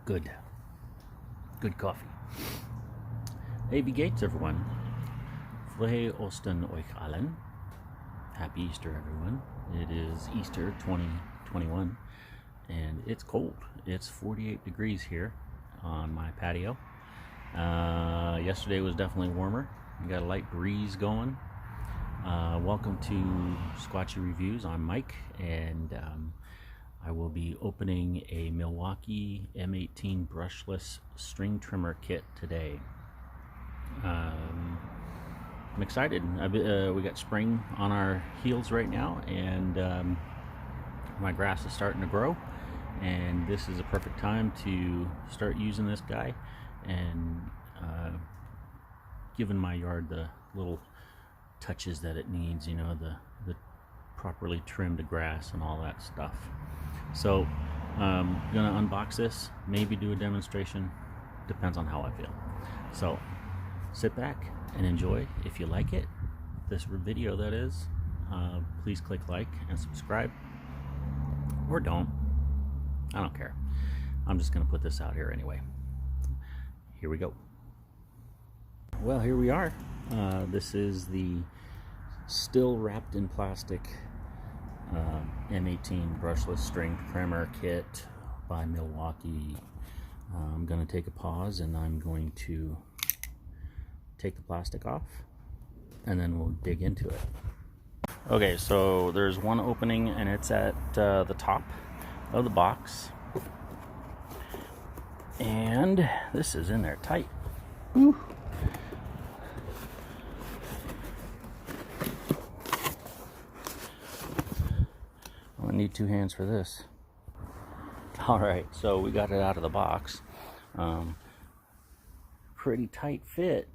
Good. Good coffee. Hey, wie geht's, everyone? Frohe Ostern euch allen. Happy Easter, everyone. It is Easter 2021, and it's cold. It's 48 degrees here on my patio. Yesterday was definitely warmer. We got a light breeze going. Welcome to Squatchy Reviews. I'm Mike, and I will be opening a Milwaukee M18 brushless string trimmer kit today. I'm excited. We got spring on our heels right now, and my grass is starting to grow, and this is a perfect time to start using this guy and giving my yard the little touches that it needs, you know, the properly trimmed grass and all that stuff. So I'm gonna unbox this, maybe do a demonstration, depends on how I feel. So sit back and enjoy. If you like it, this video that is, please click like and subscribe, or don't. I don't care. I'm just gonna put this out here anyway. Here we go. Well, here we are. This is the still wrapped in plastic M18 brushless string trimmer kit by Milwaukee. I'm going to take a pause, and I'm going to take the plastic off, and then we'll dig into it. Okay, so there's one opening, and it's at the top of the box, and this is in there tight. Ooh. I need two hands for this. Alright, so we got it out of the box. Pretty tight fit.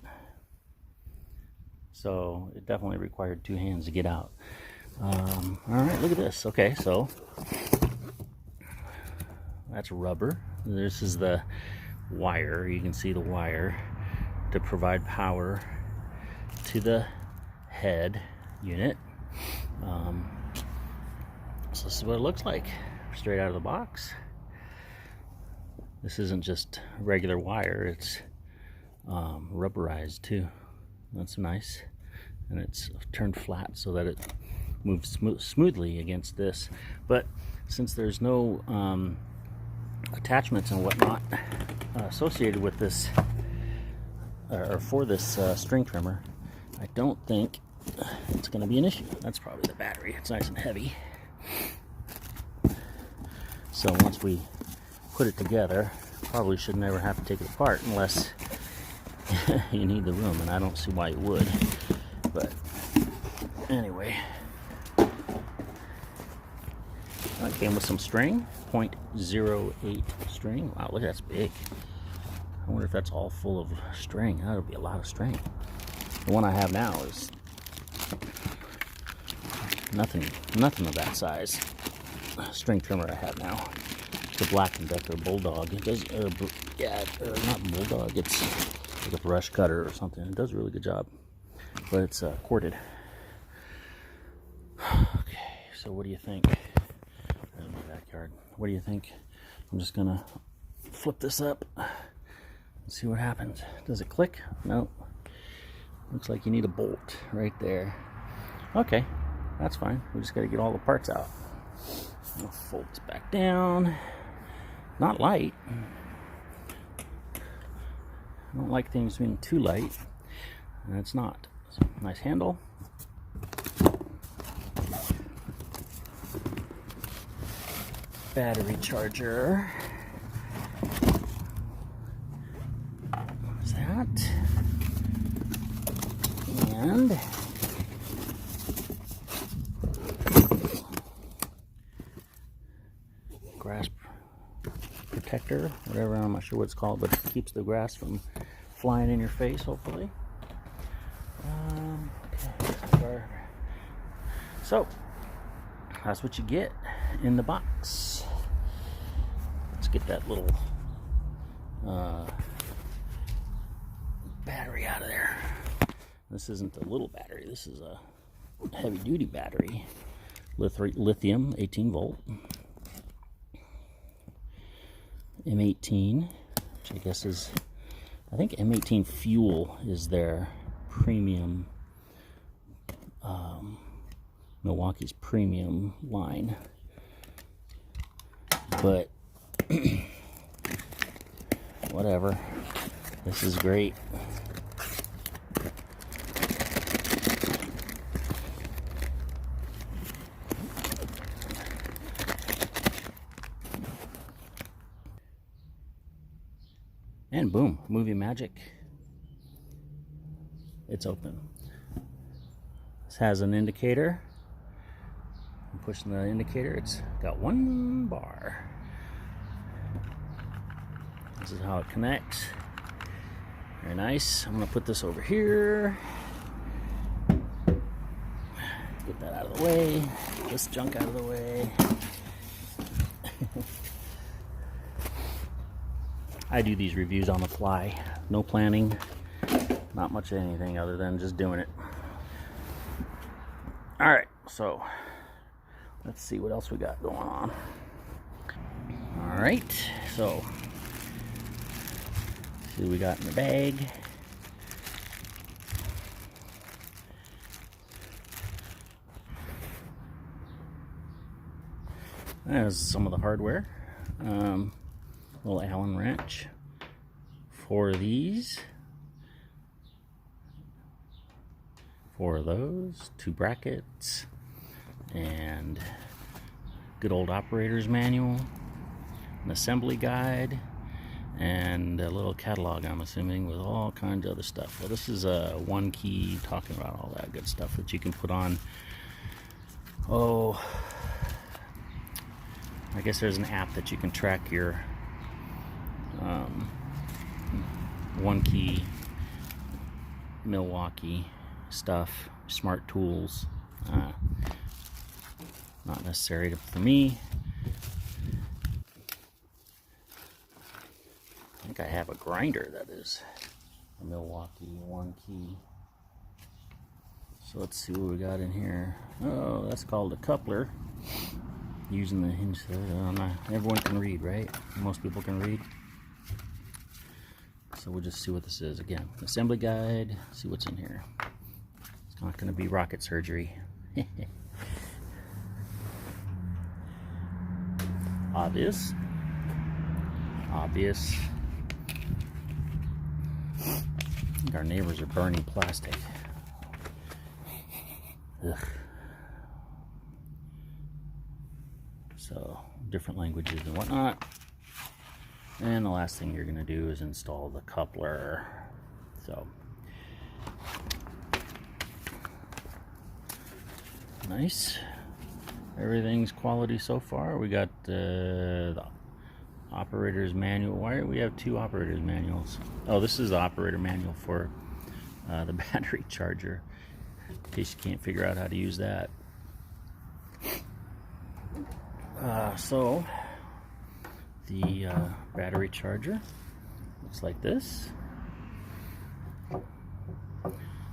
So it definitely required two hands to get out. Alright, look at this. Okay, so that's rubber. This is the wire. You can see the wire to provide power to the head unit. So this is what it looks like straight out of the box. This isn't just regular wire, it's rubberized too. That's nice, and it's turned flat so that it moves smoothly against this. But since there's no attachments and whatnot associated with this or for this string trimmer, I don't think it's going to be an issue. That's probably the battery. It's nice and heavy. So once we put it together, probably should never have to take it apart unless you need the room, and I don't see why you would. But anyway, it came with some string, 0.08 string. Wow, look, that's big. I wonder if that's all full of string. That would be a lot of string. The one I have now is nothing of that size. String trimmer I have now, the Black & Decker Bulldog. It does, not Bulldog. It's like a brush cutter or something. It does a really good job, but it's corded. Okay, so what do you think? There's my backyard. What do you think? I'm just gonna flip this up and see what happens. Does it click? No. Looks like you need a bolt right there. Okay, that's fine. We just got to get all the parts out. I'll fold this back down. Not light. I don't like things being too light, and it's not. So, nice handle. Battery charger. What's that? And grass protector, whatever, I'm not sure what it's called, but it keeps the grass from flying in your face, hopefully. Okay. So that's what you get in the box. Let's get that little battery out of there. This isn't a little battery, this is a heavy duty battery. Lithium, 18 volt. M18, which I guess is, I think M18 Fuel is their premium, Milwaukee's premium line. But whatever, this is great. And boom, movie magic. It's open. This has an indicator. I'm pushing the indicator. It's got 1 bar. This is how it connects. Very nice. I'm gonna put this over here. Get that out of the way. Get this junk out of the way. I do these reviews on the fly. No planning, not much of anything other than just doing it. All right, so let's see what else we got going on. All right, so see what we got in the bag. There's some of the hardware. Little Allen wrench, 4 of these, 4 of those, 2 brackets, and good old operator's manual, an assembly guide, and a little catalog, I'm assuming, with all kinds of other stuff. Well, this is a 1 key talking about all that good stuff that you can put on. Oh, I guess there's an app that you can track your 1 key Milwaukee stuff, smart tools. Not necessary for me. I think I have a grinder that is a Milwaukee 1 key. So let's see what we got in here. Oh, that's called a coupler. Using the hinge there. Everyone can read, right? Most people can read. So we'll just see what this is. Again, assembly guide, see what's in here. It's not going to be rocket surgery. Obvious. Obvious. I think our neighbors are burning plastic. Ugh. So, different languages and whatnot. And the last thing you're going to do is install the coupler. So, nice. Everything's quality so far. We got the operator's manual. Why do we have 2 operator's manuals? Oh, this is the operator manual for the battery charger, in case you can't figure out how to use that. So the battery charger looks like this.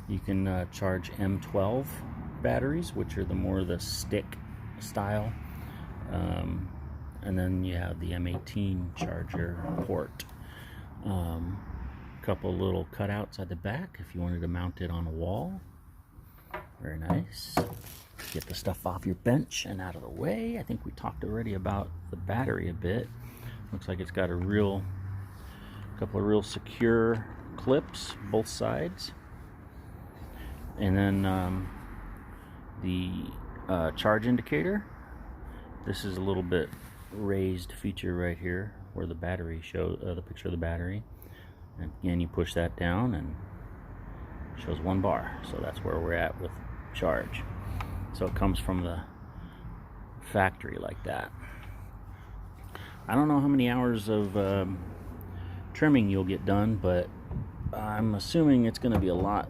You can charge M12 batteries, which are the more the stick style, and then you have the M18 charger port. Couple little cutouts at the back if you wanted to mount it on a wall. Very nice. Get the stuff off your bench and out of the way. I think we talked already about the battery a bit. Looks like it's got couple of real secure clips, both sides. And then the charge indicator. This is a little bit raised feature right here where the battery shows the picture of the battery. And again, you push that down and it shows 1 bar. So that's where we're at with charge. So it comes from the factory like that. I don't know how many hours of trimming you'll get done, but I'm assuming it's going to be a lot,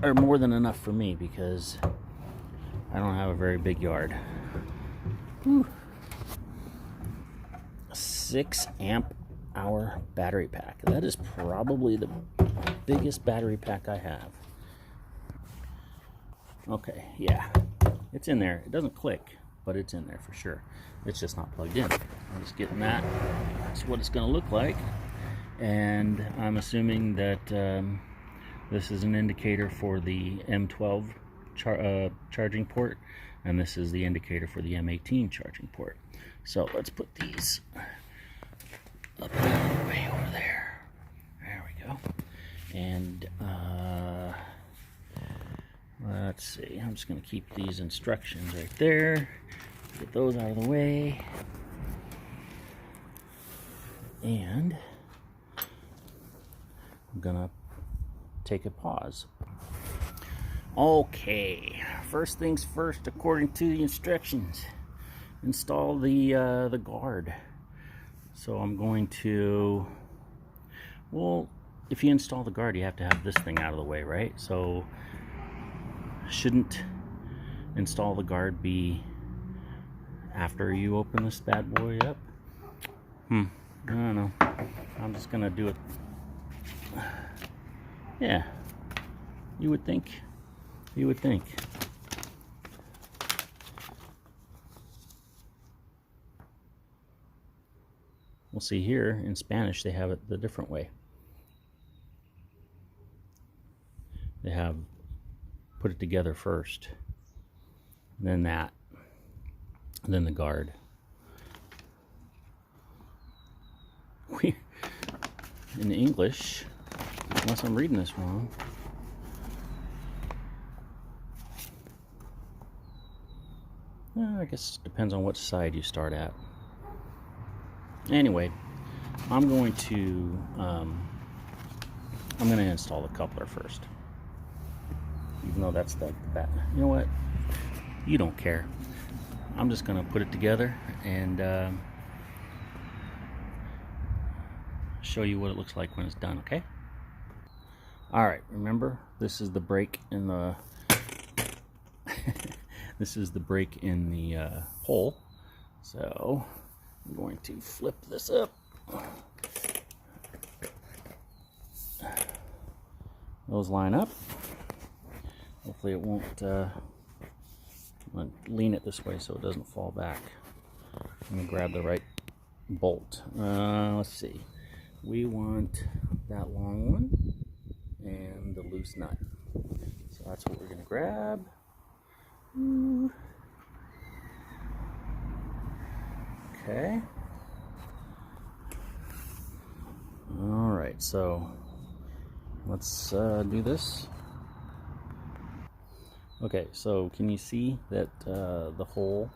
or more than enough for me, because I don't have a very big yard. Whew. 6 amp hour battery pack. That is probably the biggest battery pack I have. Okay, yeah, it's in there. It doesn't click. but it's in there for sure. It's just not plugged in. I'm just getting that. That's what it's going to look like. And I'm assuming that this is an indicator for the M12 charging port, and this is the indicator for the M18 charging port. So let's put these up way over there. There we go. And let's see, I'm just going to keep these instructions right there. Get those out of the way. And I'm going to take a pause. Okay, first things first, according to the instructions, install the guard. So I'm going to, well, if you install the guard, you have to have this thing out of the way, right? So shouldn't install the guard be after you open this bad boy up? I don't know. I'm just gonna do it. Yeah, you would think. You would think. We'll see here in Spanish they have it the different way. They have put it together first, then that, and then the guard. In English, unless I'm reading this wrong, I guess it depends on which side you start at. Anyway, I'm going to install the coupler first, even though that's the back. You know what? You don't care. I'm just going to put it together and show you what it looks like when it's done. Okay. All right. Remember, this is the break in the this is the break in the hole. So I'm going to flip this up. Those line up. Hopefully it won't. I'm going to lean it this way so it doesn't fall back. I'm going to grab the right bolt. Let's see. We want that long one and the loose nut. So that's what we're going to grab. Okay. All right, so let's do this. Okay, so can you see that the hole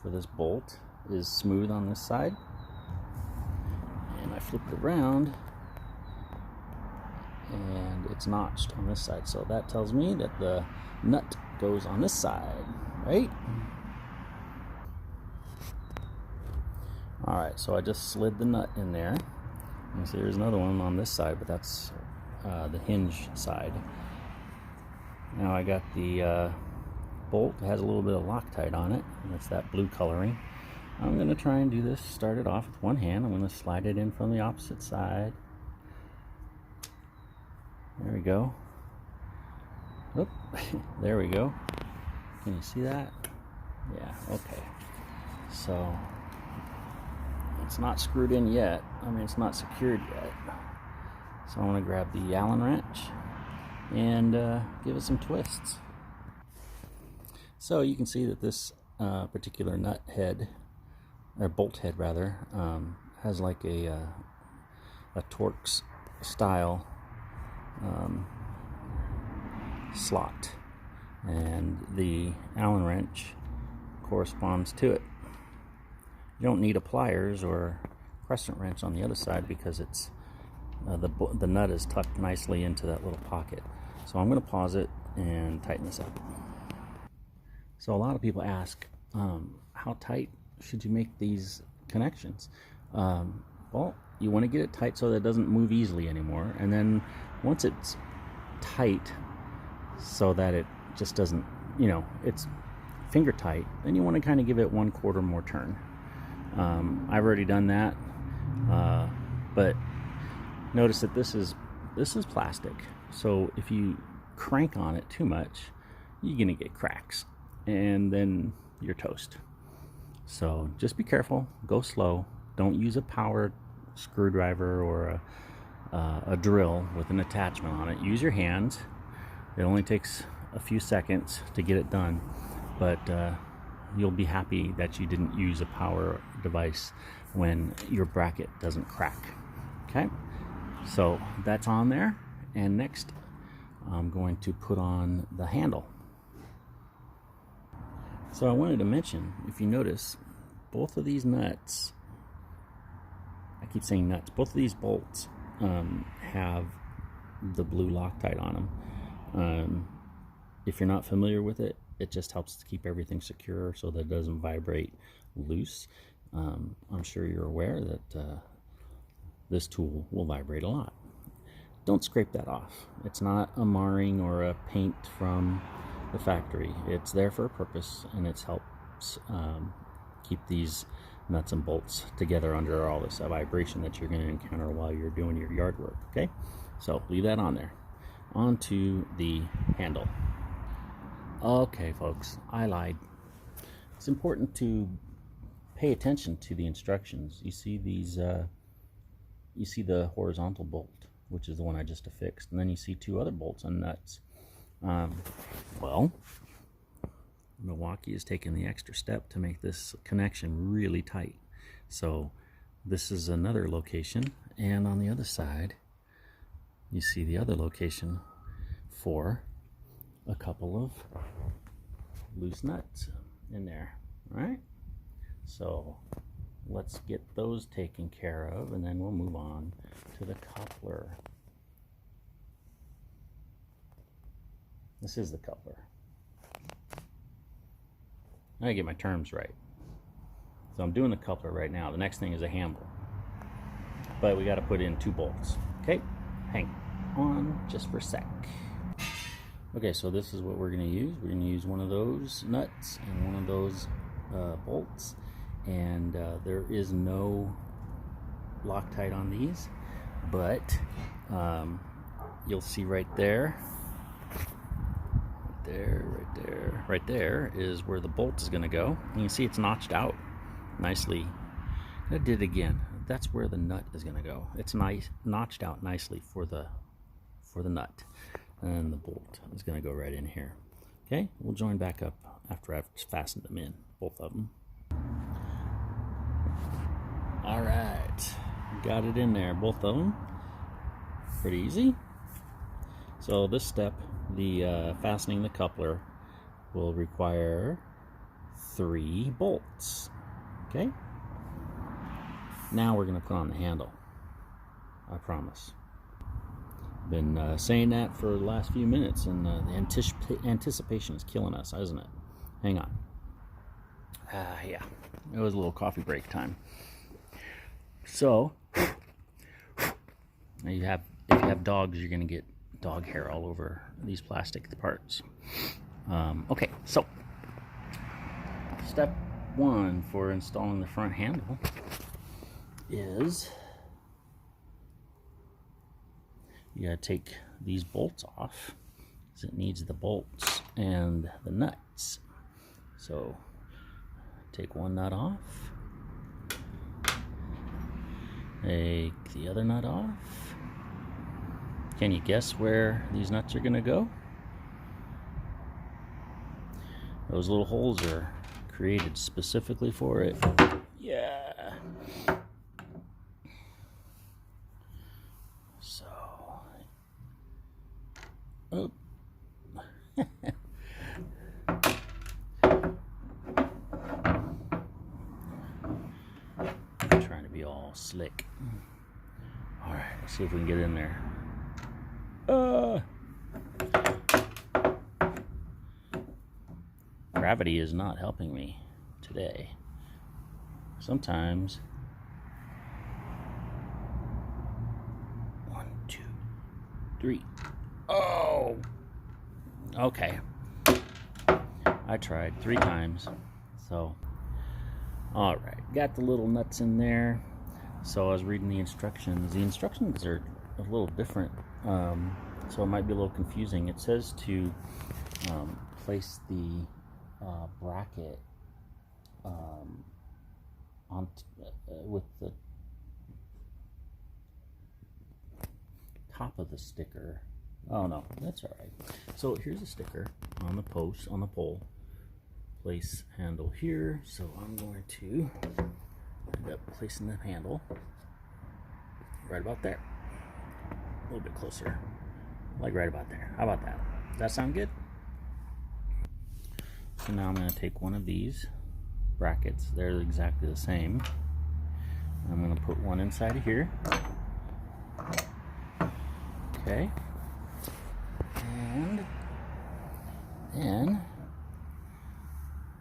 for this bolt is smooth on this side? And I flipped it around and it's notched on this side. So that tells me that the nut goes on this side, right? Alright, so I just slid the nut in there. You see there's another one on this side, but that's the hinge side. Now I got the bolt. It has a little bit of Loctite on it. That's that blue coloring. I'm going to try and do this, start it off with one hand. I'm going to slide it in from the opposite side. There we go. Oop. There we go. Can you see that? Yeah, okay. So it's not screwed in yet. I mean, it's not secured yet. So I'm going to grab the Allen wrench and give it some twists. So you can see that this particular nut head, or bolt head rather, has like a Torx style slot, and the Allen wrench corresponds to it. You don't need a pliers or crescent wrench on the other side because it's the nut is tucked nicely into that little pocket. So I'm going to pause it and tighten this up. So a lot of people ask, how tight should you make these connections? Well, you want to get it tight so that it doesn't move easily anymore, and then once it's tight so that it just doesn't, you know, it's finger tight, then you want to kind of give it 1/4 more turn. I've already done that, but notice that this is plastic, so if you crank on it too much, you're gonna get cracks, and then you're toast. So just be careful, go slow. Don't use a power screwdriver or a drill with an attachment on it. Use your hands. It only takes a few seconds to get it done, but you'll be happy that you didn't use a power device when your bracket doesn't crack. Okay, so that's on there, and next I'm going to put on the handle. So I wanted to mention, if you notice, both of these nuts, I keep saying nuts, both of these bolts have the blue Loctite on them. If you're not familiar with it, it just helps to keep everything secure so that it doesn't vibrate loose. I'm sure you're aware that this tool will vibrate a lot. Don't scrape that off. It's not a marring or a paint from the factory. It's there for a purpose, and it helps keep these nuts and bolts together under all this vibration that you're going to encounter while you're doing your yard work. Okay, so leave that on there. On to the handle. Okay, folks, I lied. It's important to pay attention to the instructions. You see these, you see the horizontal bolt, which is the one I just affixed, and then you see two other bolts and nuts. Well, Milwaukee has taken the extra step to make this connection really tight. So this is another location, and on the other side you see the other location for a couple of loose nuts in there. All right, so let's get those taken care of, and then we'll move on to the coupler. This is the coupler. I gotta get my terms right. So I'm doing the coupler right now. The next thing is a handle, but we got to put in two bolts. Okay, hang on just for a sec. Okay, so this is what we're going to use. We're going to use one of those nuts and one of those bolts, and there is no Loctite on these, but you'll see right there, right there is where the bolt is going to go. You can see it's notched out nicely. I did it again. That's where the nut is going to go. It's nice, notched out nicely for the nut, and the bolt is going to go right in here. Okay, we'll join back up after I've fastened them in, both of them. All right, got it in there, both of them. Pretty easy. So this step, the fastening the coupler, will require 3 bolts. Okay, now we're going to put on the handle. I promise. Been saying that for the last few minutes, and the anticipation is killing us, isn't it? Hang on. Yeah, it was a little coffee break time. So, if you have dogs, you're going to get dog hair all over these plastic parts. Okay, so step 1 for installing the front handle is you gotta take these bolts off, because it needs the bolts and the nuts. So take one nut off, take the other nut off. Can you guess where these nuts are gonna go? Those little holes are created specifically for it. Yeah. So, oh. I'm trying to be all slick. All right, let's see if we can get in there. Gravity is not helping me today. Sometimes. 1, 2, 3. Oh! Okay. I tried 3 times. So, alright. Got the little nuts in there. So I was reading the instructions. The instructions are a little different. So it might be a little confusing. It says to place the bracket with the top of the sticker. Oh no, that's all right. So here's a sticker on the post, on the pole. Place handle here. So I'm going to end up placing the handle right about there. A little bit closer. Like right about there. How about that? Does that sound good? So now I'm going to take one of these brackets. They're exactly the same. I'm going to put one inside of here. Okay. And then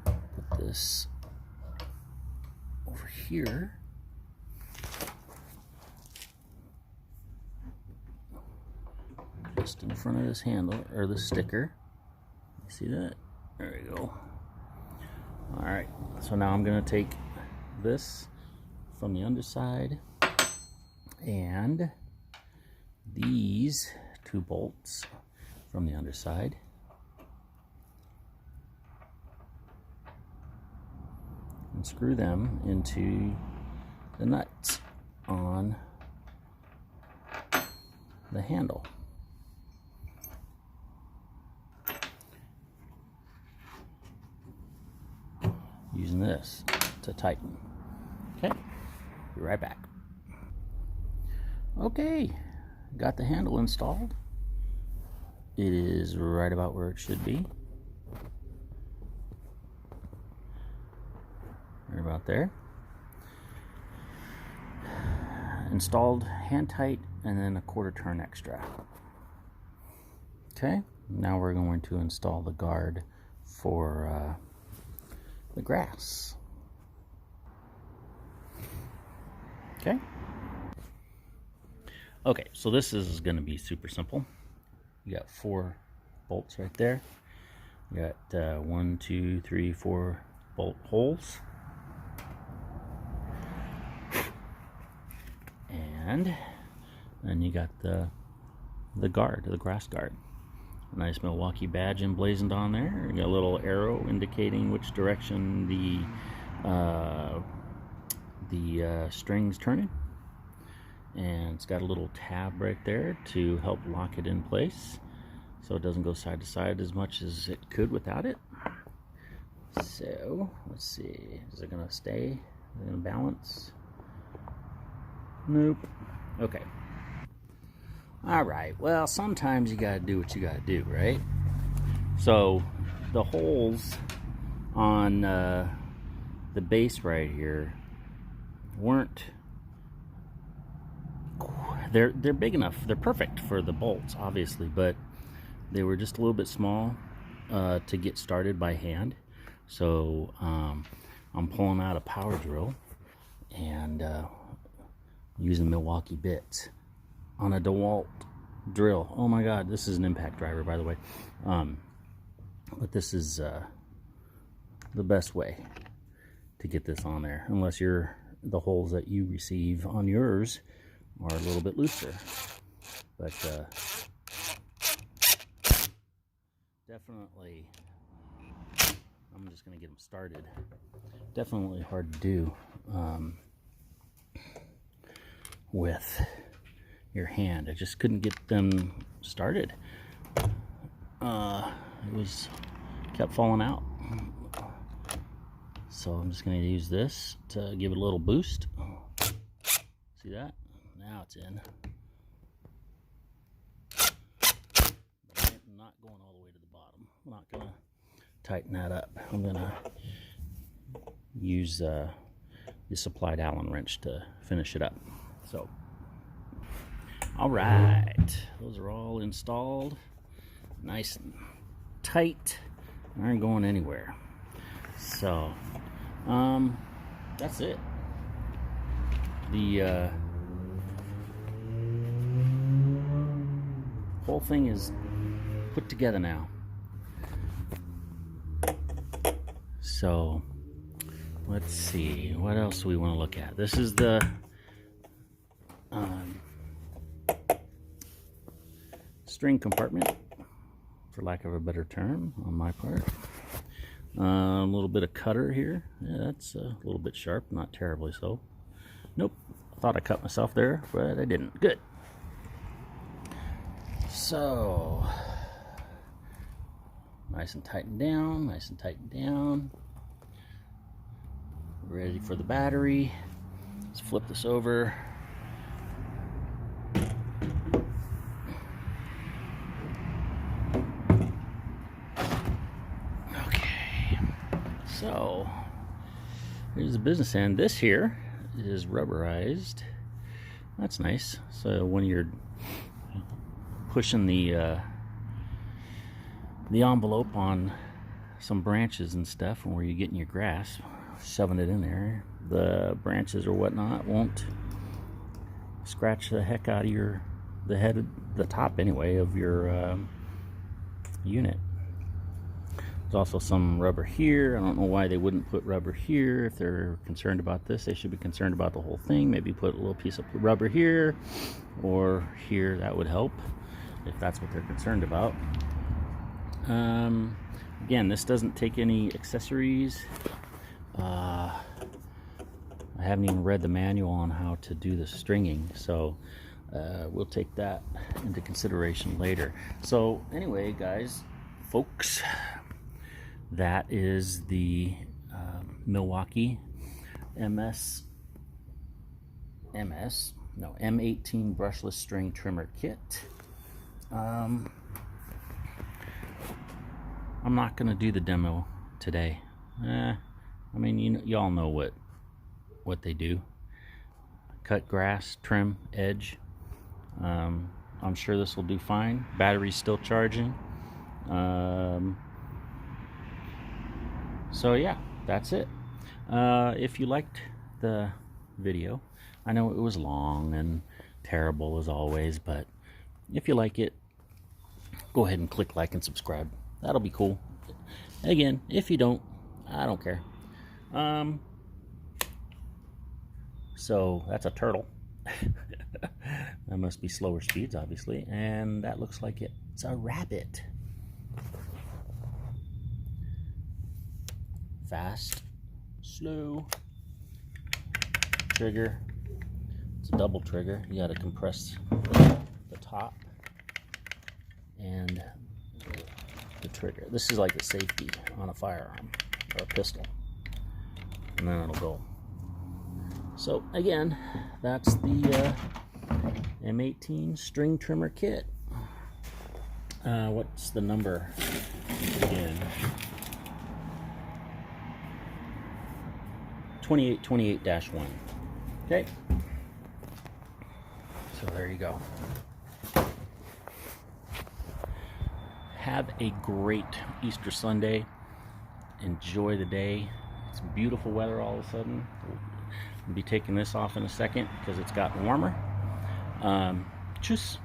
put this over here. Just in front of this handle, or the sticker. You see that? There we go. Alright, so now I'm going to take this from the underside and these two bolts from the underside. And screw them into the nuts on the handle. Using this to tighten. Okay, be right back. Okay, got the handle installed. It is right about where it should be. Right about there. Installed hand tight and then a quarter turn extra. Okay, now we're going to install the guard for the grass. Okay. Okay, so this is going to be super simple. You got 4 bolts right there. You got 1, 2, 3, 4 bolt holes. And then you got the guard, the grass guard. A nice Milwaukee badge emblazoned on there. You got a little arrow indicating which direction the string's turning. And it's got a little tab right there to help lock it in place so it doesn't go side to side as much as it could without it. So let's see, is it gonna stay? Is it gonna balance? Nope. Okay. All right, well, sometimes you gotta do what you gotta do, right? So the holes on the base right here weren't, they're big enough, they're perfect for the bolts obviously, but they were just a little bit small to get started by hand. So I'm pulling out a power drill and using Milwaukee bits on a DeWalt drill. Oh my god, this is an impact driver, by the way. But this is the best way to get this on there, unless the holes that you receive on yours are a little bit looser. But definitely, I'm just gonna get them started. Definitely hard to do with your hand. I just couldn't get them started. It kept falling out. So I'm just going to use this to give it a little boost. See that? Now it's in. But I'm not going all the way to the bottom. I'm not going to tighten that up. I'm going to use the supplied Allen wrench to finish it up. So, all right, those are all installed, nice and tight, aren't going anywhere. So, that's it. The whole thing is put together now. So, let's see, what else do we want to look at? This is the string compartment, for lack of a better term on my part. A little bit of cutter here. Yeah, that's a little bit sharp, not terribly so. Nope, I thought I cut myself there, but I didn't. Good. So, nice and tightened down, nice and tightened down. Ready for the battery. Let's flip this over. So, here's the business end. This here is rubberized. That's nice. So when you're pushing the envelope on some branches and stuff, and where you're getting your grass, shoving it in there, the branches or whatnot won't scratch the heck out of the top anyway of your unit. There's also some rubber here. I don't know why they wouldn't put rubber here. If they're concerned about this, they should be concerned about the whole thing. Maybe put a little piece of rubber here or here. That would help if that's what they're concerned about. Again, this doesn't take any accessories. I haven't even read the manual on how to do the stringing, so we'll take that into consideration later. So anyway, guys, folks, that is the Milwaukee M18 brushless string trimmer kit. I'm not going to do the demo today. I mean, you all know what they do. Cut grass, trim, edge. I'm sure this will do fine. Battery's still charging. So yeah, that's it. If you liked the video, I know it was long and terrible as always, but if you like it, go ahead and click like and subscribe. That'll be cool. Again, if you don't, I don't care. So that's a turtle. That must be slower speeds, obviously, and that looks like it's a rabbit. Fast, slow, trigger. It's a double trigger. You got to compress the top and the trigger. This is like a safety on a firearm or a pistol, and then it'll go. So again, that's the M18 string trimmer kit. What's the number again? 2828-1. Okay. So there you go. Have a great Easter Sunday. Enjoy the day. It's beautiful weather all of a sudden. I'll be taking this off in a second because it's gotten warmer. Tschüss.